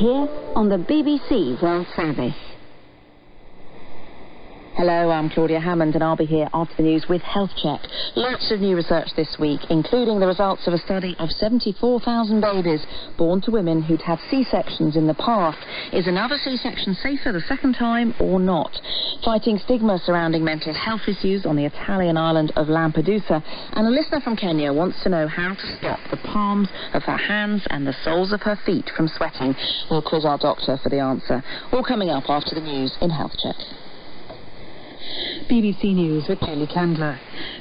here on the BBC World Service. Hello, I'm Claudia Hammond and I'll be here after the news with Health Check. Lots of new research this week, including the results of a study of 74,000 babies born to women who'd had C-sections in the past. Is another C-section safer the second time or not? Fighting stigma surrounding mental health issues on the Italian island of Lampedusa. And a listener from Kenya wants to know how to stop the palms of her hands and the soles of her feet from sweating. We'll quiz our doctor for the answer. All coming up after the news in Health Check. BBC News with Kelly Candler.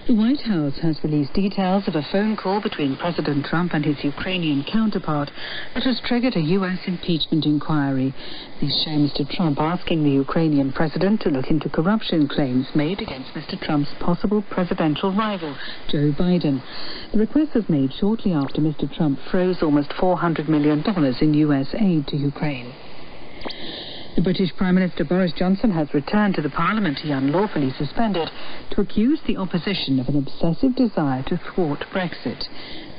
The White House has released details of a phone call between President Trump and his Ukrainian counterpart that has triggered a U.S. impeachment inquiry. These show Mr. Trump asking the Ukrainian president to look into corruption claims made against Mr. Trump's possible presidential rival, Joe Biden. The request was made shortly after Mr. Trump froze almost $400 million in U.S. aid to Ukraine. The British Prime Minister Boris Johnson has returned to the Parliament he unlawfully suspended to accuse the opposition of an obsessive desire to thwart Brexit.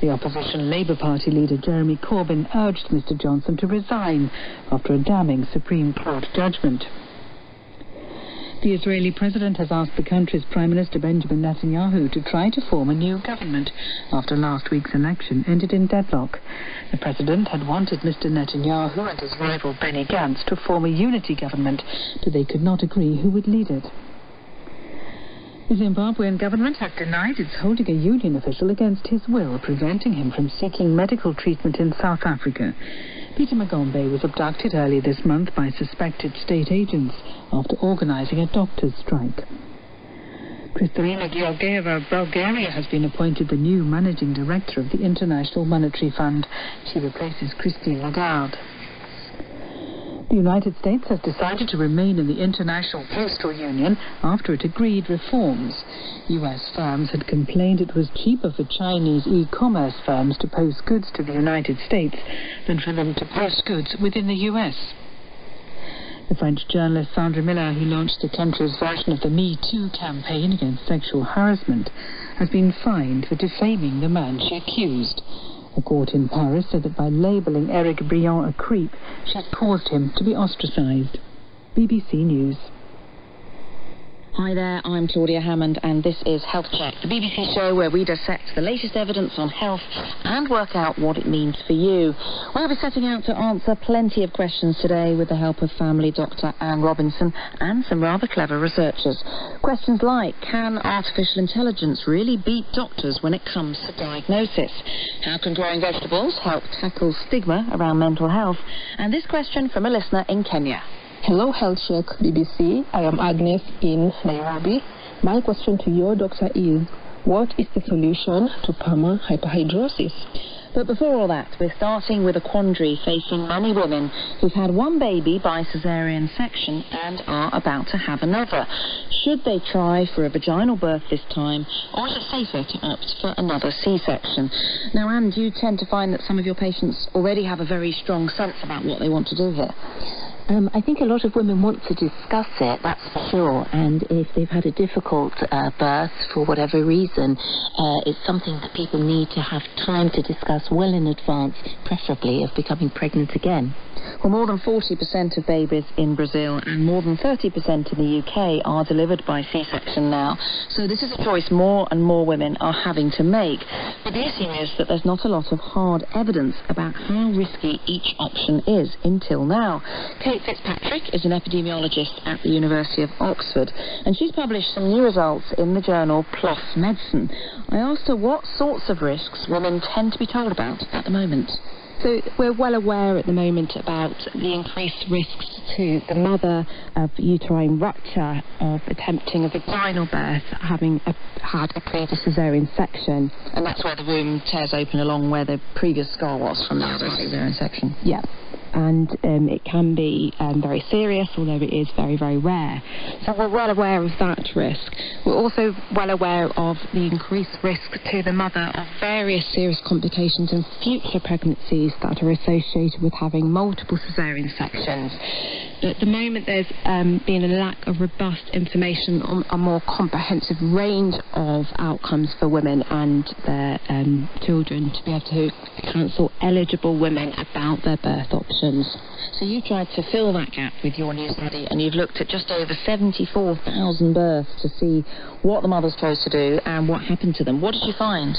The opposition Labour Party leader Jeremy Corbyn urged Mr. Johnson to resign after a damning Supreme Court judgment. The Israeli president has asked the country's Prime Minister Benjamin Netanyahu to try to form a new government after last week's election ended in deadlock. The president had wanted Mr. Netanyahu and his rival Benny Gantz to form a unity government, but they could not agree who would lead it. The Zimbabwean government has denied it's holding a union official against his will, preventing him from seeking medical treatment in South Africa. Peter Magombe was abducted earlier this month by suspected state agents after organising a doctor's strike. Kristalina Georgieva of Bulgaria has been appointed the new managing director of the International Monetary Fund. She replaces Christine Lagarde. The United States has decided to remain in the International Postal Union after it agreed reforms. U.S. firms had complained it was cheaper for Chinese e-commerce firms to post goods to the United States than for them to post goods within the U.S. The French journalist Sandra Miller, who launched the country's version of the Me Too campaign against sexual harassment, has been fined for defaming the man she accused. A court in Paris said that by labelling Eric Briand a creep, she had caused him to be ostracised. BBC News. Hi there, I'm Claudia Hammond and this is Health Check, the BBC show where we dissect the latest evidence on health and work out what it means for you. We'll be setting out to answer plenty of questions today with the help of family doctor Anne Robinson and some rather clever researchers. Questions like, can artificial intelligence really beat doctors when it comes to diagnosis? How can growing vegetables help tackle stigma around mental health? And this question from a listener in Kenya. Hello, Health Check BBC. I am Agnes in Nairobi. My question to your doctor is, what is the solution to perma hyperhidrosis? But before all that, we're starting with a quandary facing many women who've had one baby by caesarean section and are about to have another. Should they try for a vaginal birth this time, or is it safer to opt for another C-section? Now, Anne, do you tend to find that some of your patients already have a very strong sense about what they want to do here? I think a lot of women want to discuss it, that's for sure, and if they've had a difficult birth for whatever reason, it's something that people need to have time to discuss well in advance, preferably of becoming pregnant again. Well, more than 40% of babies in Brazil and more than 30% in the UK are delivered by C-section now. So this is a choice more and more women are having to make. But the issue is that there's not a lot of hard evidence about how risky each option is until now. Kate Fitzpatrick is an epidemiologist at the University of Oxford, and she's published some new results in the journal PLOS Medicine. I asked her what sorts of risks women tend to be told about at the moment. So we're well aware at the moment about the increased risks to the mother of uterine rupture, of attempting a vaginal birth, having had a previous caesarean section. And that's where the womb tears open along where the previous scar was from the other caesarean section. Yeah. And it can be very serious, although it is very, very rare. So we're well aware of that risk. We're also well aware of the increased risk to the mother of various serious complications in future pregnancies that are associated with having multiple caesarean sections. At the moment there's been a lack of robust information on a more comprehensive range of outcomes for women and their children to be able to counsel eligible women about their birth options. So you tried to fill that gap with your new study, and you've looked at just over 74,000 births to see what the mothers chose to do and what happened to them. What did you find?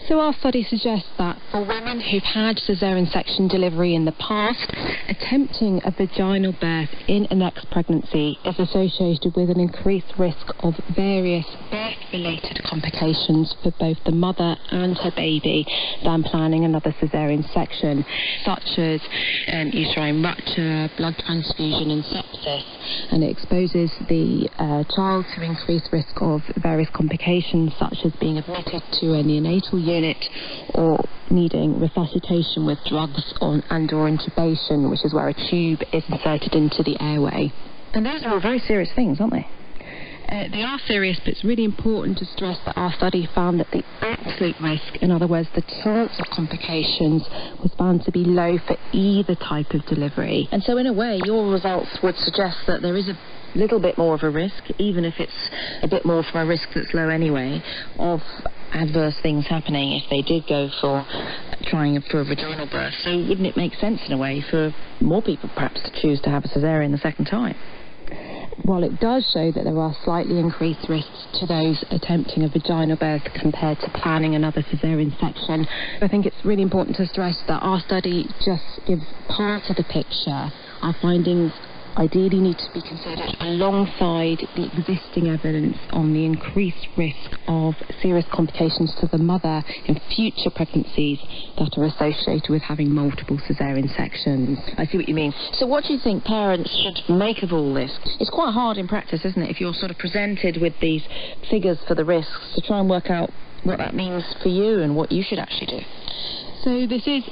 So our study suggests that for women who've had caesarean section delivery in the past, attempting a vaginal birth in a next pregnancy is associated with an increased risk of various birth-related complications for both the mother and her baby than planning another caesarean section, such as uterine rupture, blood transfusion and sepsis. And it exposes the child to increased risk of various complications, such as being admitted to a neonatal unit or needing resuscitation with drugs and or intubation, which is where a tube is inserted into the airway. And those are all very serious things, aren't they? They are serious, but it's really important to stress that our study found that the absolute risk, in other words, the chance of complications, was found to be low for either type of delivery. And so in a way, your results would suggest that there is a little bit more of a risk, even if it's a bit more from a risk that's low anyway, of adverse things happening if they did go for trying for a vaginal birth. So wouldn't it make sense in a way for more people perhaps to choose to have a caesarean the second time? While it does show that there are slightly increased risks to those attempting a vaginal birth compared to planning another caesarean section, I think it's really important to stress that our study just gives part of the picture. Our findings ideally need to be considered alongside the existing evidence on the increased risk of serious complications to the mother in future pregnancies that are associated with having multiple caesarean sections. I see what you mean. So what do you think parents should make of all this? It's quite hard in practice, isn't it, if you're sort of presented with these figures for the risks, to try and work out what that means for you and what you should actually do. So this is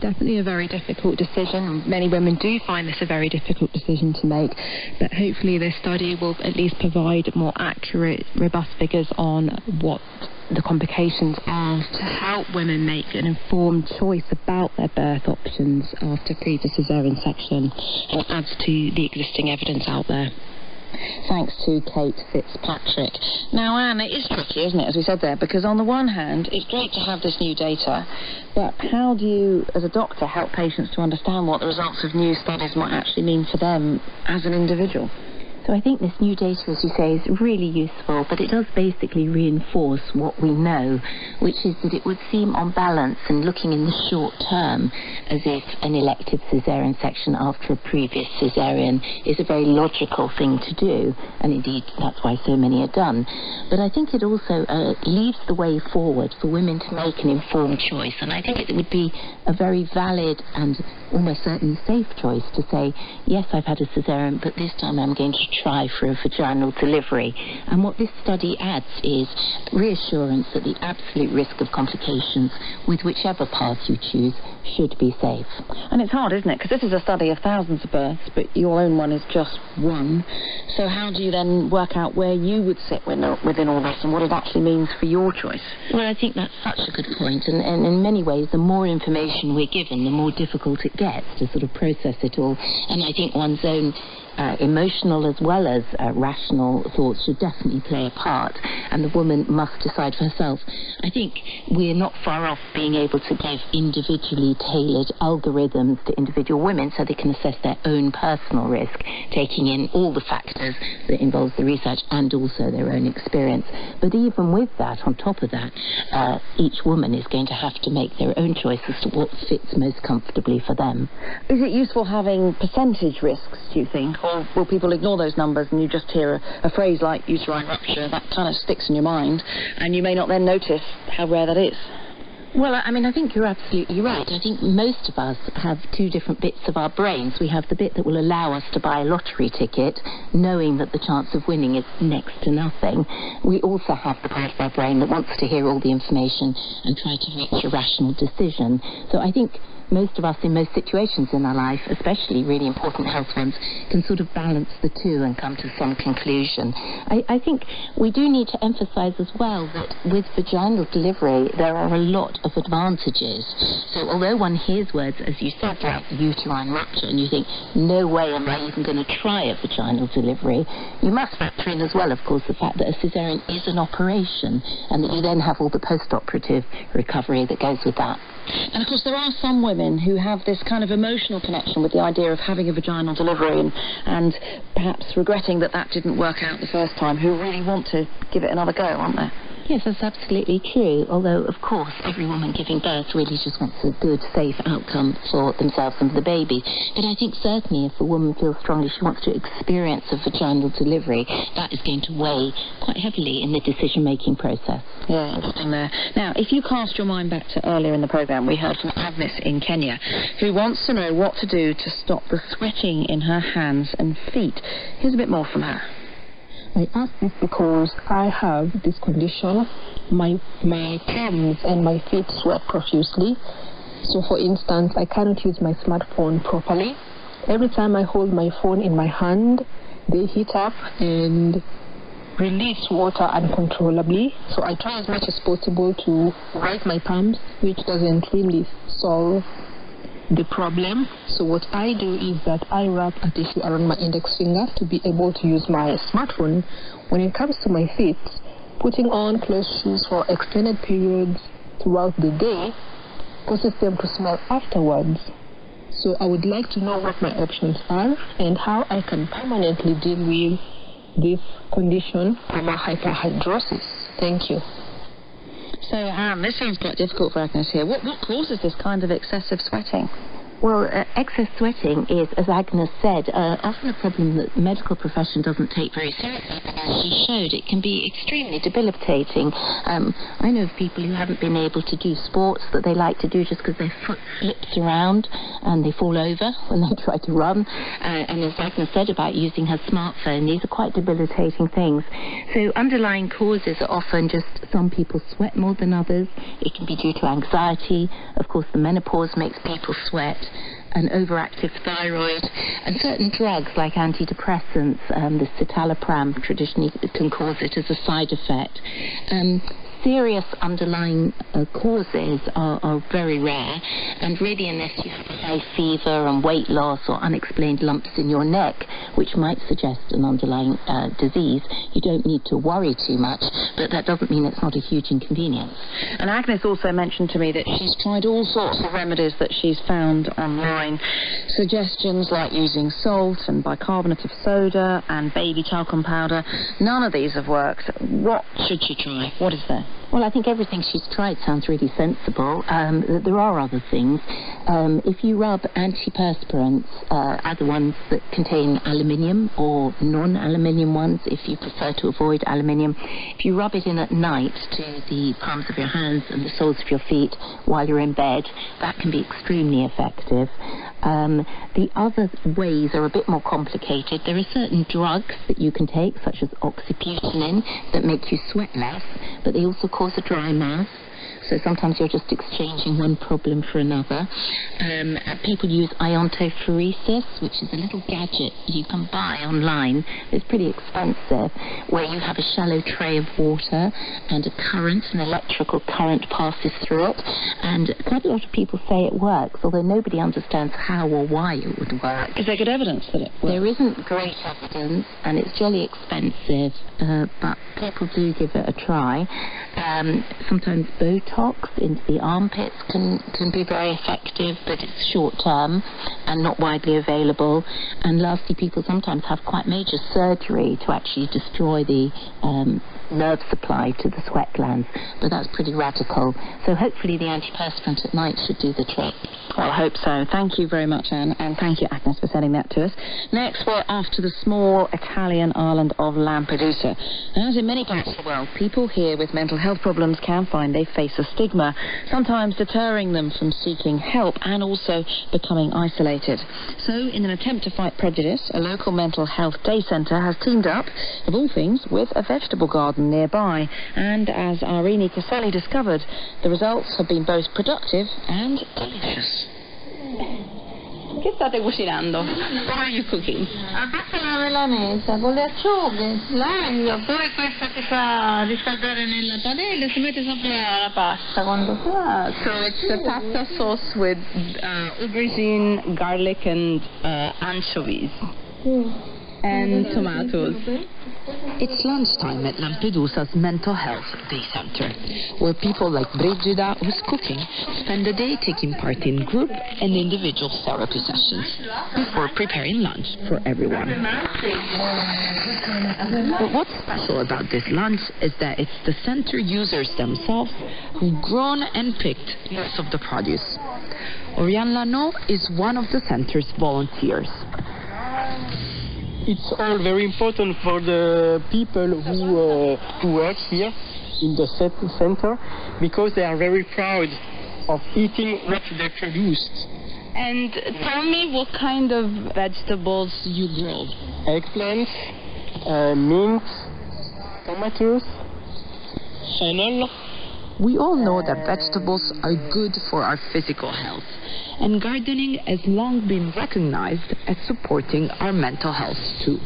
definitely a very difficult decision. Many women do find this a very difficult decision to make, but hopefully this study will at least provide more accurate, robust figures on what the complications are to help women make an informed choice about their birth options after previous caesarean section, and it adds to the existing evidence out there. Thanks to Kate Fitzpatrick. Now, Anne, it is tricky, isn't it, as we said there, because on the one hand, it's great to have this new data, but how do you, as a doctor, help patients to understand what the results of new studies might actually mean for them as an individual? So I think this new data, as you say, is really useful, but it does basically reinforce what we know, which is that it would seem on balance and looking in the short term as if an elective caesarean section after a previous caesarean is a very logical thing to do, and indeed that's why so many are done. But I think it also leaves the way forward for women to make an informed choice, and I think it would be a very valid and almost certainly safe choice to say, yes, I've had a caesarean, but this time I'm going to try for a vaginal delivery. And what this study adds is reassurance that the absolute risk of complications with whichever path you choose should be safe. And it's hard, isn't it? Because this is a study of thousands of births, but your own one is just one. So how do you then work out where you would sit within all this and what it actually means for your choice? Well, I think that's such a good point, and in many ways the more information we're given, the more difficult it gets to sort of process it all. And I think one's own emotional as well as rational thoughts should definitely play a part, and the woman must decide for herself. I think we're not far off being able to give individually tailored algorithms to individual women so they can assess their own personal risk, taking in all the factors that involves the research and also their own experience. But even with that, on top of that, each woman is going to have to make their own choice as to what fits most comfortably for them. Is it useful having percentage risks, do you think? Or will people ignore those numbers and you just hear a phrase like uterine rupture, that kind of sticks in your mind, and you may not then notice how rare that is? Well, I mean, I think you're absolutely right. I think most of us have two different bits of our brains. We have the bit that will allow us to buy a lottery ticket, knowing that the chance of winning is next to nothing. We also have the part of our brain that wants to hear all the information and try to reach a rational decision. So I think most of us in most situations in our life, especially really important health ones, can sort of balance the two and come to some conclusion. I think we do need to emphasize as well that with vaginal delivery there are a lot of advantages. So although one hears words, as you said, like uterine rupture, and you think, no way am I even going to try a vaginal delivery, you must factor in as well, of course, the fact that a caesarean is an operation, and that you then have all the post-operative recovery that goes with that. And of course there are some women who have this kind of emotional connection with the idea of having a vaginal delivery and perhaps regretting that that didn't work out the first time, who really want to give it another go, aren't there? Yes, that's absolutely true, although of course every woman giving birth really just wants a good, safe outcome for themselves and for the baby. But I think certainly if a woman feels strongly she wants to experience a vaginal delivery, that is going to weigh quite heavily in the decision-making process. Yeah, interesting there. Now, if you cast your mind back to earlier in the programme, we heard from Agnes in Kenya, who wants to know what to do to stop the sweating in her hands and feet. Here's a bit more from her. I ask this because I have this condition. My palms and my feet sweat profusely. So for instance, I cannot use my smartphone properly. Every time I hold my phone in my hand, they heat up and release water uncontrollably. So I try as much as possible to wipe my palms, which doesn't really solve the problem. So what I do is that I wrap a tissue around my index finger to be able to use my smartphone. When it comes to my feet, putting on closed shoes for extended periods throughout the day causes them to smell afterwards. So I would like to know what my options are and how I can permanently deal with this condition, hyperhidrosis. Thank you. So, this sounds quite difficult for Agnes here. What causes this kind of excessive sweating? Well, excess sweating is, as Agnes said, often a problem that the medical profession doesn't take very seriously, but as she showed, it can be extremely debilitating. I know of people who haven't been able to do sports that they like to do just because their foot slips around and they fall over when they try to run. And as Agnes said about using her smartphone, these are quite debilitating things. So underlying causes are often just some people sweat more than others. It can be due to anxiety. Of course, the menopause makes people sweat. An overactive thyroid, and certain drugs like antidepressants, the citalopram traditionally can cause it as a side effect. Serious underlying causes are very rare, and really unless you have a high fever and weight loss or unexplained lumps in your neck, which might suggest an underlying disease, you don't need to worry too much, but that doesn't mean it's not a huge inconvenience. And Agnes also mentioned to me that she's tried all sorts of remedies that she's found online. Suggestions like using salt and bicarbonate of soda and baby talcum powder. None of these have worked. What should she try? What is there? Well, I think everything she's tried sounds really sensible. There are other things. If you rub antiperspirants, either ones that contain aluminium or non-aluminium ones, if you prefer to avoid aluminium, if you rub it in at night to the palms of your hands and the soles of your feet while you're in bed, that can be extremely effective. The other ways are a bit more complicated. There are certain drugs that you can take, such as oxybutynin, that make you sweat less, but they also cause a dry mouth. So sometimes you're just exchanging one problem for another. People use iontophoresis, which is a little gadget you can buy online. It's pretty expensive, where you have a shallow tray of water and a current, an electrical current passes through it. And quite a lot of people say it works, although nobody understands how or why it would work. Is there good evidence that it works? There isn't great evidence, and it's jolly expensive, but people do give it a try. Sometimes Botox into the armpits can be very effective, but it's short term and not widely available. And lastly, people sometimes have quite major surgery to actually destroy the nerve supply to the sweat glands, but that's pretty radical. So hopefully the antiperspirant at night should do the trick. Well, I hope so. Thank you very much, Anne, and thank you, Agnes, for sending that to us. Next, we're off to the small Italian island of Lampedusa. And as in many parts of the world, people here with mental health problems can find they face a stigma, sometimes deterring them from seeking help and also becoming isolated. So, in an attempt to fight prejudice, a local mental health day centre has teamed up, of all things, with a vegetable garden nearby. And as Irene Caselli discovered, the results have been both productive and delicious. Che state cucinando? What are you cooking? Questa è una melanesa con le acciughe, l'aglio, poi questa si fa riscaldare nella padella e si mette sopra la pasta quando So it's a pasta sauce with aubergine, garlic and anchovies. And tomatoes. It's lunchtime at Lampedusa's Mental Health Day Center, where people like Brigida, who's cooking, spend the day taking part in group and individual therapy sessions before preparing lunch for everyone. But what's special about this lunch is that it's the center users themselves who've grown and picked most of the produce. Oriane Lano is one of the center's volunteers. It's all very important for the people who work here in the center because they are very proud of eating what they produced. And tell me what kind of vegetables you grow. Eggplants, mint, tomatoes, fennel. We all know that vegetables are good for our physical health, and gardening has long been recognized as supporting our mental health too.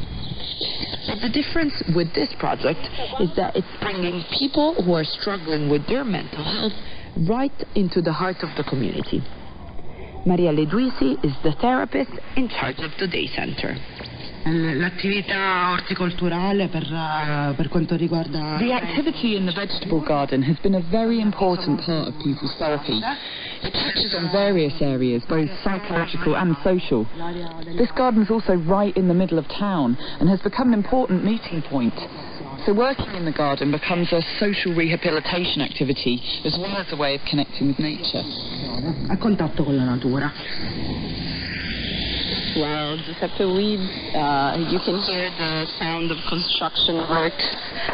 But the difference with this project is that it's bringing people who are struggling with their mental health right into the heart of the community. Maria Leduisi is the therapist in charge of the day center. L'attività orticolturale per quanto riguarda... The activity in the vegetable garden has been a very important part of people's therapy. It touches on various areas, both psychological and social. This garden is also right in the middle of town and has become an important meeting point. So working in the garden becomes a social rehabilitation activity as well as a way of connecting with nature. A contatto con la natura. Well, Giuseppe, you can hear the sound of construction work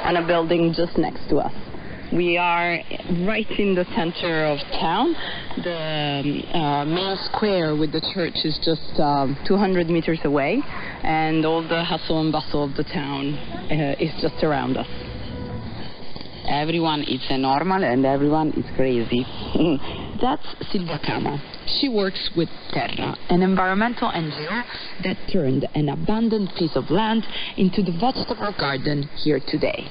on a building just next to us. We are right in the center of town. The main square with the church is just 200 meters away, and all the hustle and bustle of the town is just around us. Everyone is normal and everyone is crazy. That's Silvia Cama. She works with Terra, an environmental NGO that turned an abandoned piece of land into the vegetable garden here today.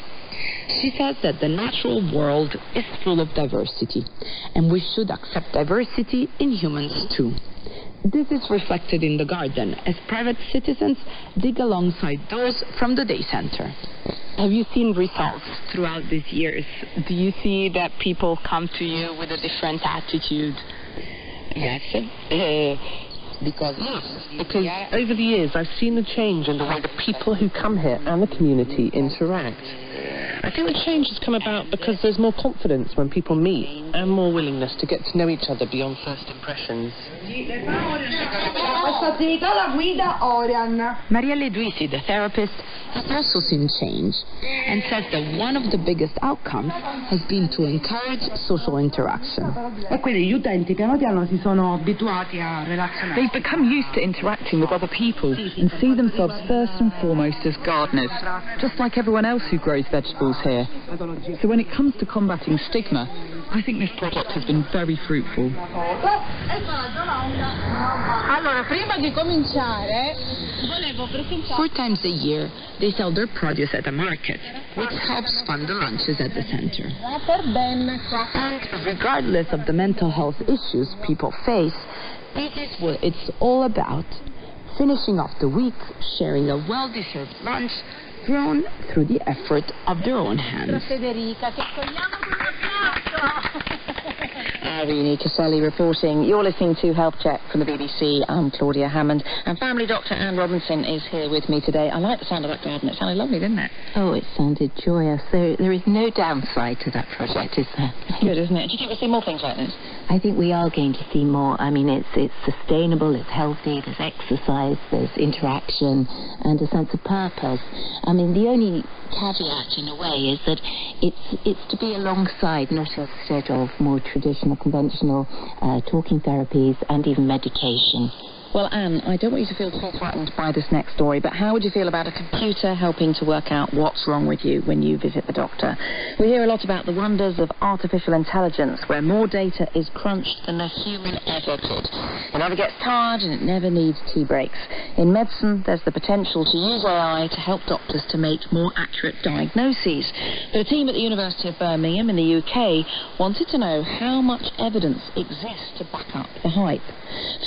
She says that the natural world is full of diversity, and we should accept diversity in humans too. This is reflected in the garden as private citizens dig alongside those from the day center. Have you seen results throughout these years? Do you see that people come to you with a different attitude? Yes, because over the years I've seen the change in the way the people who come here and the community interact. I think the change has come about because there's more confidence when people meet and more willingness to get to know each other beyond first impressions. Maria Leduisi, the therapist, has also seen change and says that one of the biggest outcomes has been to encourage social interaction. They've become used to interacting with other people and see themselves first and foremost as gardeners, just like everyone else who grows vegetables here. So when it comes to combating stigma, I think this project has been very fruitful. 4 times a year, they sell their produce at a market, which helps fund the lunches at the center. And regardless of the mental health issues people face, this is what it's all about. Finishing off the week, sharing a well-deserved lunch, grown through the effort of their own hands. Irene Caselli reporting. You're listening to Health Check from the BBC. I'm Claudia Hammond, and family doctor Anne Robinson is here with me today. I like the sound of that garden. It sounded lovely, didn't it? Oh, it sounded joyous. There is no downside to that project, is there? Good, isn't it? Do you think we'll see more things like this? I think we are going to see more. I mean, it's sustainable, it's healthy, there's exercise, there's interaction, and a sense of purpose. I mean, the only caveat, in a way, is that it's to be alongside, not instead of more traditional, conventional talking therapies and even medication. Well, Anne, I don't want you to feel too threatened by this next story, but how would you feel about a computer helping to work out what's wrong with you when you visit the doctor? We hear a lot about the wonders of artificial intelligence, where more data is crunched than a human ever could. It never gets tired and it never needs tea breaks. In medicine, there's the potential to use AI to help doctors to make more accurate diagnoses. But a team at the University of Birmingham in the UK wanted to know how much evidence exists to back up the hype.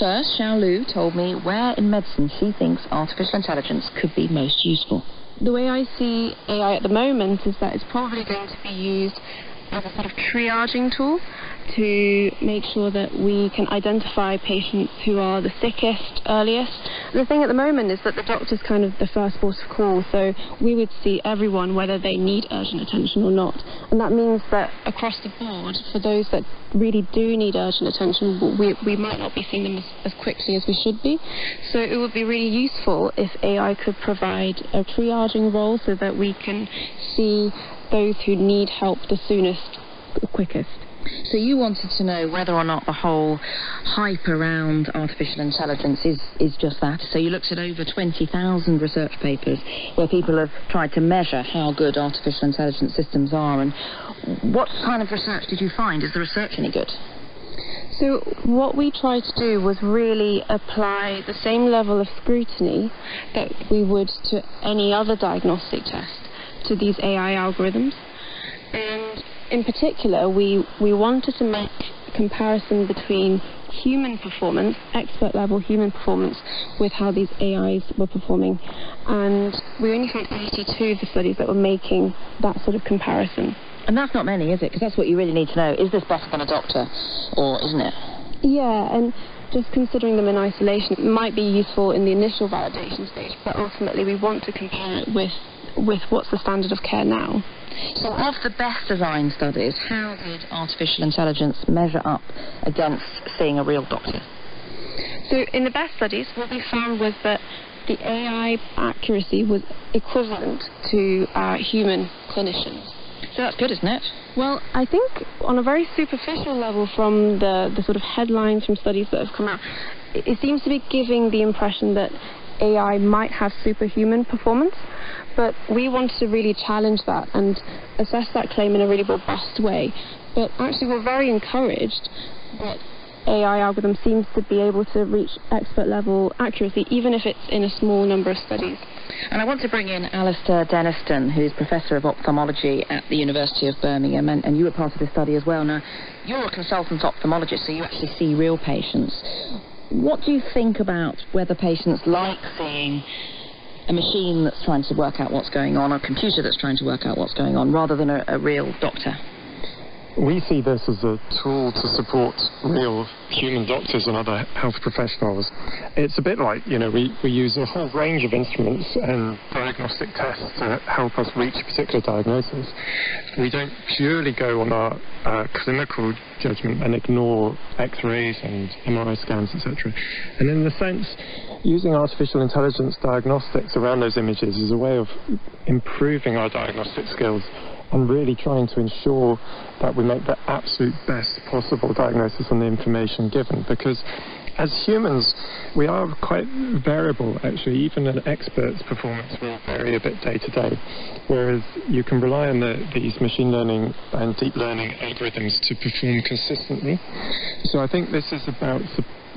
First, Xiao Lu told me where in medicine she thinks artificial intelligence could be most useful. The way I see AI at the moment is that it's probably going to be used as a sort of triaging tool to make sure that we can identify patients who are the sickest earliest. The thing at the moment is that the doctor's kind of the first port of call, so we would see everyone whether they need urgent attention or not. And that means that across the board, for those that really do need urgent attention, we might not be seeing them as quickly as we should be. So it would be really useful if AI could provide a triaging role so that we can see those who need help the soonest, the quickest. So you wanted to know whether or not the whole hype around artificial intelligence is just that. So you looked at over 20,000 research papers where people have tried to measure how good artificial intelligence systems are. And what kind of research did you find? Is the research any good? So what we tried to do was really apply the same level of scrutiny that we would to any other diagnostic test to these AI algorithms. And in particular, we wanted to make a comparison between human performance, expert-level human performance, with how these AIs were performing. And we only found 82 of the studies that were making that sort of comparison. And that's not many, is it? Because that's what you really need to know. Is this better than a doctor, or isn't it? Yeah, and just considering them in isolation might be useful in the initial validation stage, but ultimately we want to compare it with what's the standard of care now. So of the best designed studies, how did artificial intelligence measure up against seeing a real doctor? So in the best studies, what we found was that the AI accuracy was equivalent to human clinicians. So that's good, isn't it? Well, I think on a very superficial level from the sort of headlines from studies that have come out, it seems to be giving the impression that AI might have superhuman performance, but we wanted to really challenge that and assess that claim in a really robust way. But actually we're very encouraged that AI algorithm seems to be able to reach expert level accuracy, even if it's in a small number of studies. And I want to bring in Alistair Denniston, who's Professor of Ophthalmology at the University of Birmingham, and you were part of this study as well. Now, you're a consultant ophthalmologist, so you actually see real patients. What do you think about whether patients like seeing a machine that's trying to work out what's going on, or a computer that's trying to work out what's going on, rather than a real doctor? We see this as a tool to support real human doctors and other health professionals. It's a bit like, we use a whole range of instruments and diagnostic tests to help us reach a particular diagnosis. We don't purely go on our clinical judgment and ignore X-rays and MRI scans, etc. And in the sense, using artificial intelligence diagnostics around those images is a way of improving our diagnostic skills and really trying to ensure that we make the absolute best possible diagnosis on the information given. Because as humans, we are quite variable, actually. Even an expert's performance will vary a bit day to day, whereas you can rely on these machine learning and deep learning algorithms to perform consistently. So I think this is about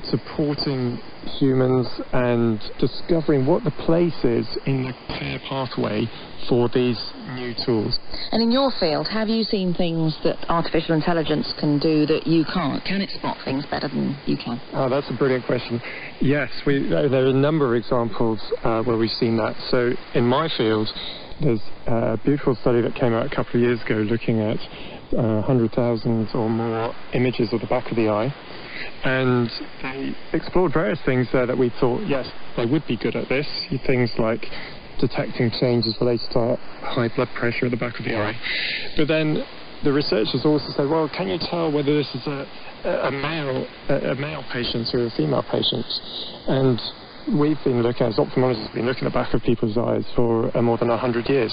supporting humans and discovering what the place is in the care pathway for these new tools. And in your field, have you seen things that artificial intelligence can do that you can't? Can it spot things better than you can? Oh, that's a brilliant question. Yes, there are a number of examples where we've seen that. So in my field, there's a beautiful study that came out a couple of years ago looking at 100,000 or more images of the back of the eye. And they explored various things there that we thought, yes, they would be good at this. Things like detecting changes related to high blood pressure at the back of the eye. But then the researchers also said, well, can you tell whether this is a male patient or a female patient? And we've been looking, as ophthalmologists, been looking at the back of people's eyes for more than 100 years.